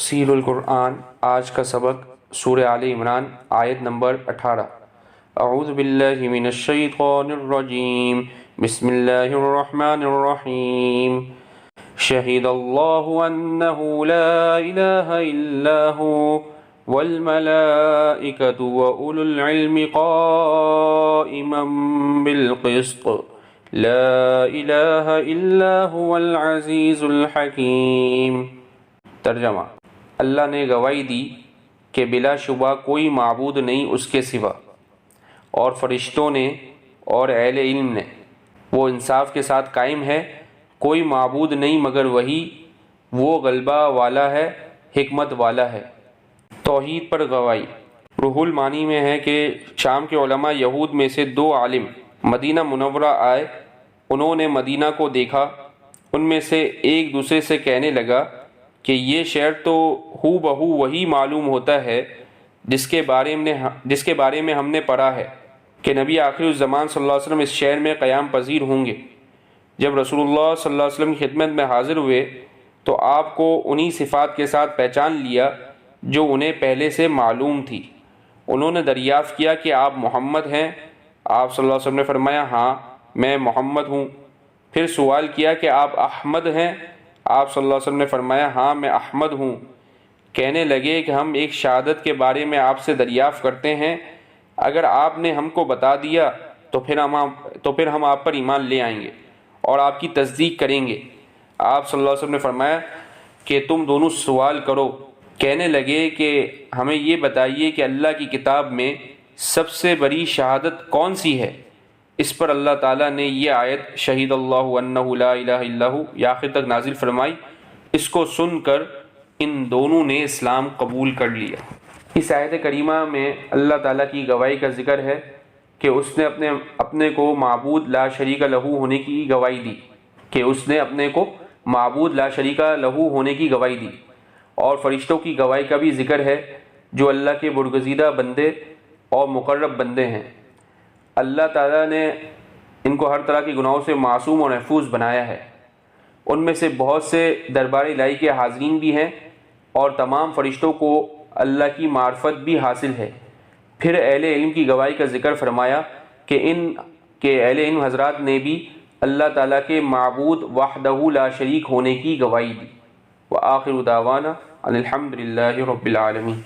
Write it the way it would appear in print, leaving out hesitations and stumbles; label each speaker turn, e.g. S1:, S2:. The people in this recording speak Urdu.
S1: تفسیر القرآن آج کا سبق سورہ آل عمران آیت نمبر 18۔ اعوذ باللہ من الشیطان الرجیم، بسم اللہ الرحمن الرحیم۔ شہد اللہ انہ لا الہ الا ہو والملائکۃ واولو العلم قائما بالقسط لا الہ الا هو العزیز الحکیم۔ ترجمہ: اللہ نے گواہی دی کہ بلا شبہ کوئی معبود نہیں اس کے سوا، اور فرشتوں نے اور اہل علم نے، وہ انصاف کے ساتھ قائم ہے، کوئی معبود نہیں مگر وہی، وہ غلبہ والا ہے، حکمت والا ہے۔ توحید پر گواہی۔ روح المعانی میں ہے کہ شام کے علماء یہود میں سے 2 عالم مدینہ منورہ آئے، انہوں نے مدینہ کو دیکھا، ان میں سے ایک دوسرے سے کہنے لگا کہ یہ شہر تو ہو بہو وہی معلوم ہوتا ہے جس کے بارے میں ہم نے پڑھا ہے کہ نبی آخر الزمان صلی اللہ علیہ وسلم اس شہر میں قیام پذیر ہوں گے۔ جب رسول اللہ صلی اللہ علیہ وسلم کی خدمت میں حاضر ہوئے تو آپ کو انہی صفات کے ساتھ پہچان لیا جو انہیں پہلے سے معلوم تھی۔ انہوں نے دریافت کیا کہ آپ محمد ہیں؟ آپ صلی اللہ علیہ وسلم نے فرمایا ہاں میں محمد ہوں۔ پھر سوال کیا کہ آپ احمد ہیں؟ آپ صلی اللہ علیہ وسلم نے فرمایا ہاں میں احمد ہوں۔ کہنے لگے کہ ہم ایک شہادت کے بارے میں آپ سے دریافت کرتے ہیں، اگر آپ نے ہم کو بتا دیا تو پھر ہم آپ پر ایمان لے آئیں گے اور آپ کی تصدیق کریں گے۔ آپ صلی اللہ علیہ وسلم نے فرمایا کہ تم دونوں سوال کرو۔ کہنے لگے کہ ہمیں یہ بتائیے کہ اللہ کی کتاب میں سب سے بڑی شہادت کون سی ہے؟ اس پر اللہ تعالیٰ نے یہ آیت شہید اللہ انہ لا الہ الا ہو یا آخر تک نازل فرمائی۔ اس کو سن کر ان دونوں نے اسلام قبول کر لیا۔ اس آیت کریمہ میں اللہ تعالیٰ کی گواہی کا ذکر ہے کہ اس نے اپنے کو معبود لا شریک لہو ہونے کی گواہی دی اور فرشتوں کی گواہی کا بھی ذکر ہے جو اللہ کے برگزیدہ بندے اور مقرب بندے ہیں۔ اللہ تعالیٰ نے ان کو ہر طرح کے گناہوں سے معصوم اور محفوظ بنایا ہے۔ ان میں سے بہت سے دربار الہی کے حاضرین بھی ہیں اور تمام فرشتوں کو اللہ کی معرفت بھی حاصل ہے۔ پھر اہل علم کی گواہی کا ذکر فرمایا کہ اہل علم حضرات نے بھی اللہ تعالیٰ کے معبود وحدہ لا شریک ہونے کی گواہی دی۔ وآخر دعوانا ان الحمد للہ رب العالمین۔